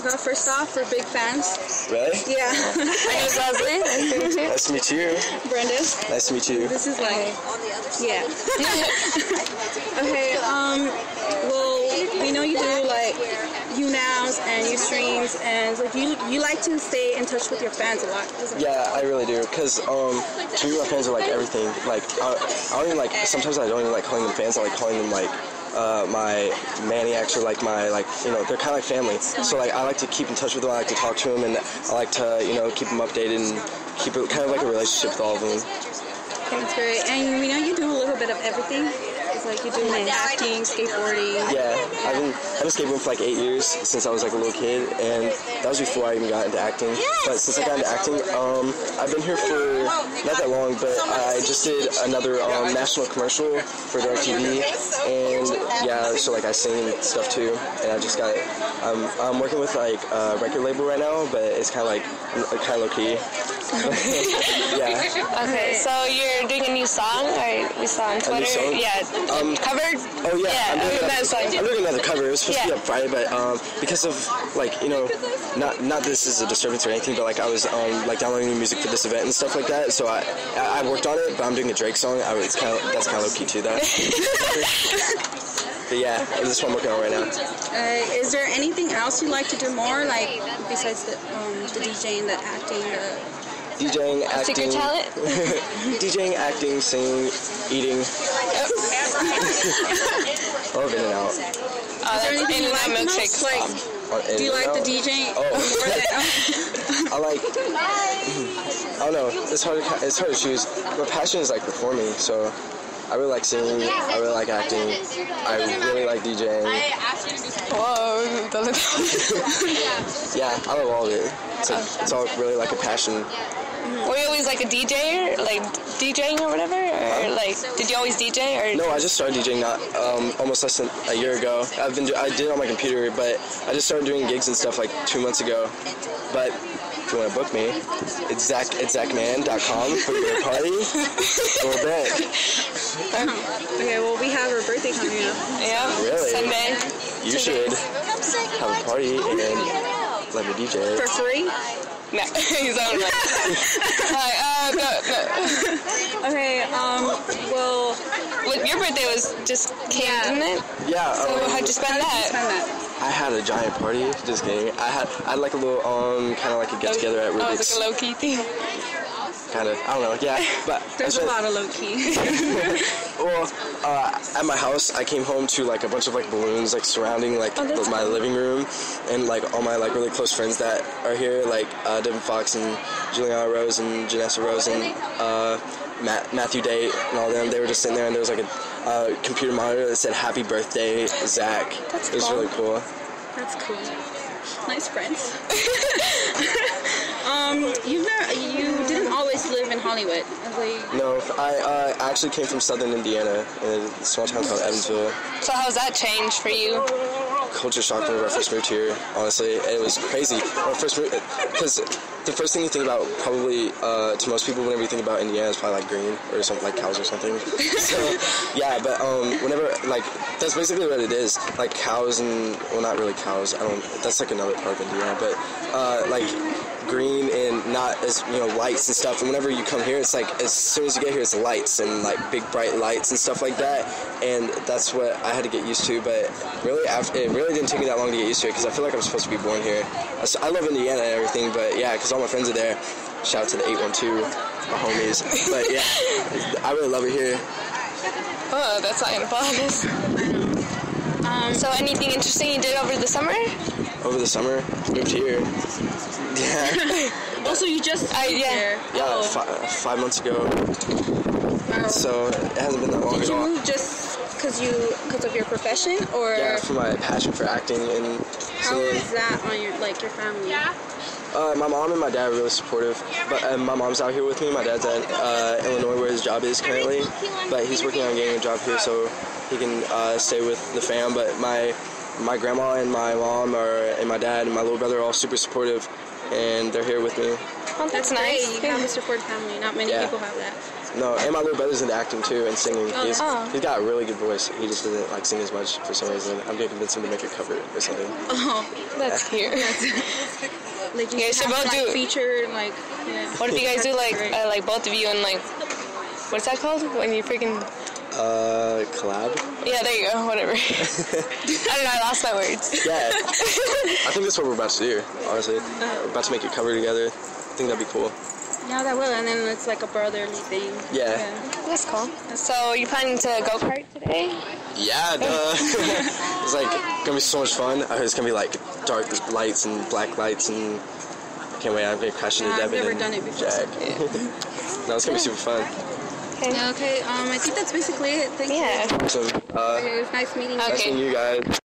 Well, first off, we're big fans. Really? Yeah. My name is Leslie. Nice to meet you. Brenda. Nice to meet you. This is like, yeah. Okay, well, we know you do like YouNows and you streams, and like you like to stay in touch with your fans a lot. Yeah, I really do, because to me, my fans are like everything. Like, I don't even like, sometimes I don't even like calling them fans, I like calling them like my maniacs, or like my, like, you know, they're kind of like family. So like, I like to keep in touch with them, I like to talk to them, and I like to, you know, keep them updated and keep it kind of like a relationship with all of them. That's great. And we know you do a little bit of everything. It's like you do like acting, skateboarding. Yeah, I've been skateboarding for like 8 years since I was like a little kid, and that was before I even got into acting. But since I got into acting, I've been here for not that long, but I just did another national commercial for DirecTV, and yeah, so like I sing and stuff too, and I just got, I'm working with like a record label right now, but it's kind of like low key. Yeah. Okay, so you're doing a new song, or we saw on Twitter? Song? Yeah. Covered? Oh yeah, I'm doing another cover. It was supposed to be on Friday, but because of like, you know, not this is a disturbance or anything, but like I was like downloading new music for this event and stuff like that. So I worked on it, but I'm doing a Drake song. That's kind of low key too. That. But yeah, this is what I'm working on right now. Is there anything else you'd like to do more, like besides the DJing, the acting, DJing, acting. Secret talent? DJing, acting, singing, eating. Love In-N-Out. Is there anything you like the most? Like, do you like the DJing more than? I like. I don't know. It's hard to choose. My passion is like performing, so I really like singing. I really like acting. I really like DJing. Whoa, doesn't. Yeah, I love all of it. It's all really like a passion. Were you always like a DJ, like DJing or whatever, or like did you always DJ? Or no, I just started DJing almost less than a year ago. I did it on my computer, but I just started doing gigs and stuff like 2 months ago. But if you want to book me, it's ZachMan.com for your party. Or bet. Okay, well we have our birthday coming up. Yeah. Really? Sunday. You should have a party and let me DJ. For free? No, he's on right. No. Okay, well, your birthday was just came, didn't it? Yeah. So how'd you spend that? I had a giant party. Just kidding. I had like a little kind of like a get together at Rubik's. Oh, it's like a low key thing. Kind of. I don't know. Yeah, but there's a lot of low key. Well, at my house, I came home to like a bunch of like balloons like surrounding like my living room, and like all my like really close friends that are here, like Devin Fox and Juliana Rose and Janessa Rose and Matthew Date and all them. They were just sitting there, and there was like a computer monitor that said "Happy Birthday, Zach." That's cool. It was really cool. That's cool. Nice friends. You didn't always live in Hollywood. No, I actually came from Southern Indiana, in a small town called Evansville. So how's that changed for you? Culture shock whenever I first moved here. Honestly, it was crazy. When I first moved, because the first thing you think about, probably to most people, whenever you think about Indiana, is probably like green or something, like cows or something. So yeah, but whenever like that's basically what it is, like cows and well, not really cows. That's like another part of Indiana, but like green and not as, you know, lights and stuff. And whenever you come here, it's like as soon as you get here, it's lights and like big bright lights and stuff like that. And that's what I had to get used to. But really, it really didn't take me that long to get used to it, because I feel like I'm supposed to be born here. I love Indiana and everything, but yeah, because all my friends are there. Shout out to the 812, my homies. But yeah, I really love it here. Oh, that's not gonna bother us. So anything interesting you did over the summer? Over the summer, moved here. Yeah. Also, you just yeah, 5 months ago. Wow. So it hasn't been that long at all. Did you move just because of your profession, or? Yeah, for my passion for acting and how is that on your family? My mom and my dad are really supportive, but my mom's out here with me. My dad's at Illinois, where his job is currently, but he's working on getting a job here so he can stay with the fam. But my grandma and my mom and my dad and my little brother are all super supportive, and they're here with me. Oh, that's nice. Great. You have a supportive family. Not many people have that. No, and my little brother's into acting too and singing. He's Oh. got a really good voice. He just doesn't like sing as much for some reason. I'm gonna convince him to make a cover or something. Oh, That's cute. like you Yeah, so have both to, like, do- feature like. Yeah. What if you guys do like Right. like both of you and like what's that called when you freaking Collab? yeah there you go whatever. I don't know, I lost my words. Yeah. I think that's what we're about to do, honestly. We're about to make a cover together. I think that'd be cool. Yeah, that will, and then it's like a brotherly thing. Yeah. That's cool. So you planning to go kart today? Yeah, duh. It's like gonna be so much fun. It's gonna be like dark lights and black lights, and I can't wait. I'm gonna crash into I've Devin never and done it before. Jack. No, it's gonna be super fun. Okay. Yeah, okay, I think that's basically it. Thank you. Yeah. So, Okay, it was nice meeting you. Okay. nice meeting you guys.